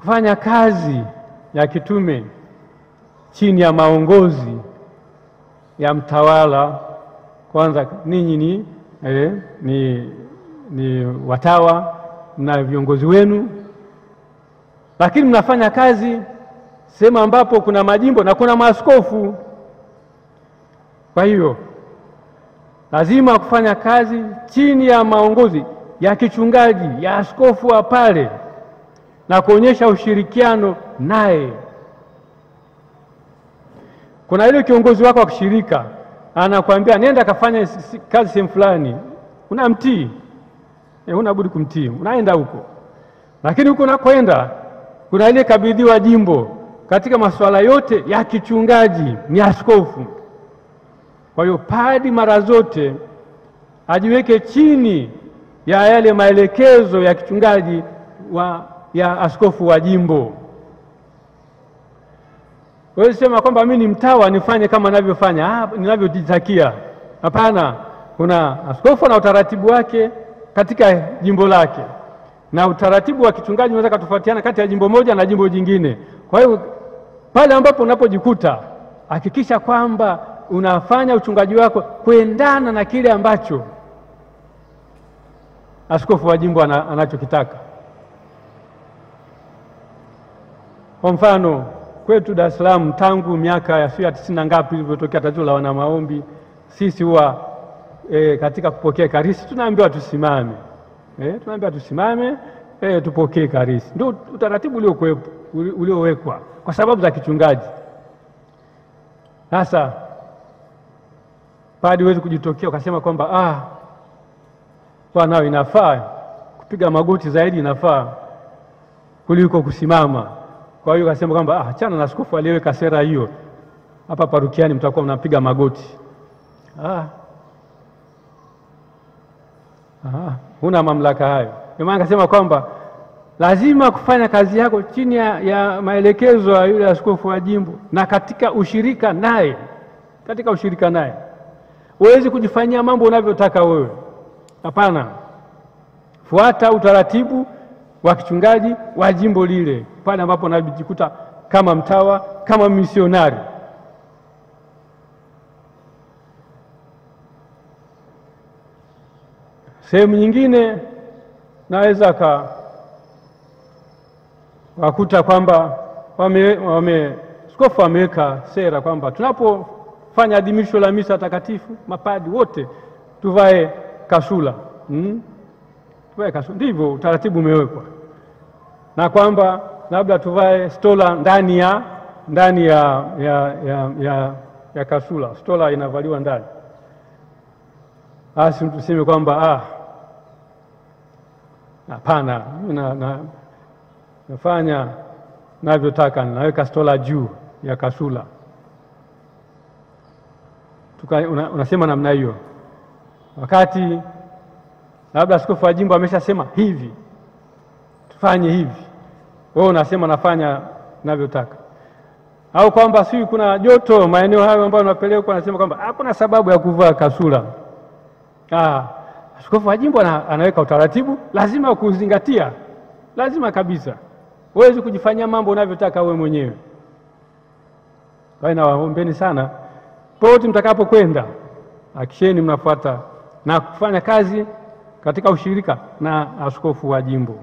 kufanya kazi ya kitume chini ya maongozi ya mtawala. Kwanza ninyi ni watawa na viongozi wenu, lakini mnafanya kazi sehemu ambapo kuna majimbo na kuna maaskofu. Kwa hiyo lazima kufanya kazi chini ya maongozi ya kichungaji ya askofu wa pale na kuonyesha ushirikiano naye. Kuna ile kiongozi wako wa kishirika anakuambia nenda kafanya kazi sehemu fulani, unamtii, huna budi kumtii, unaenda huko. Lakini huko unakoenda kuna ile kabidhiwa jimbo katika masuala yote ya kichungaji ni askofu. Kwa hiyo padi mara zote ajiweke chini ya yale maelekezo ya kichungaji ya askofu wa jimbo. Wewe sema kwamba mimi ni mtawa nifanye kama ninavyofanya, ninavyojitakia. Hapana, kuna askofu na utaratibu wake katika jimbo lake, na utaratibu wa kichungaji unaweza kutofautiana kati ya jimbo moja na jimbo jingine. Kwa hiyo pale ambapo unapojikuta, hakikisha kwamba unafanya uchungaji wako kuendana na kile ambacho askofu wa jimbo anachokitaka. Kwa mfano, kwetu Dar es Salaam tangu miaka ya 90 ngapi ilipotokea tatizo la wana maombi, sisi huwa katika kupokea Ekaristi tunaambiwa tusimame. Tunaambiwa tusimame, tupokee Ekaristi. Ndio utaratibu uliowekwa kwa sababu za kichungaji. Sasa padi huwezi kujitokea ukasema kwamba kwa nao inafaa kupiga magoti zaidi, inafaa kuliko kusimama. Kwa hiyo akasema kwamba achana na askofu aliyeweka sera hiyo, hapa parukiani mtakuwa mnapiga magoti. Huna mamlaka hayo. Ndio maana akasema kwamba lazima kufanya kazi yako chini ya maelekezo ya yule askofu wa jimbo na katika ushirika naye. Katika ushirika naye. Huwezi kujifanyia mambo unavyotaka wewe. Hapana. Fuata utaratibu wa kichungaji wa jimbo lile pale ambapo unajikuta kama mtawa, kama misionari. Sehemu nyingine naweza wakuta kwamba askofu ameweka sera kwamba tunapofanya adhimisho la misa takatifu mapadi wote tuvae kasula. Tuvae kasula. Ndivyo utaratibu umewekwa. Na kwamba labda tuvae stola ndani ya kasula. Stola inavaliwa ndani. Basi tuseme kwamba hapana, nafanya navyotaka, naweka stola juu ya kasula. Unasema namna hiyo. Wakati labda askofu wa jimbo ameshasema hivi, tufanye hivi. Wewe unasema nafanya navyotaka. Au kwamba si kuna joto maeneo hayo ambayo unapelekwa, anasema kwamba hakuna sababu ya kuvaa kasula. Askofu wa jimbo anaweka utaratibu, lazima kuzingatia. Lazima kabisa. Huwezi kujifanyia mambo unavyotaka wewe mwenyewe. Kwa hiyo nawaombeni sana, popote mtakapokwenda, hakikisheni mnafuata na kufanya kazi katika ushirika na askofu wa jimbo.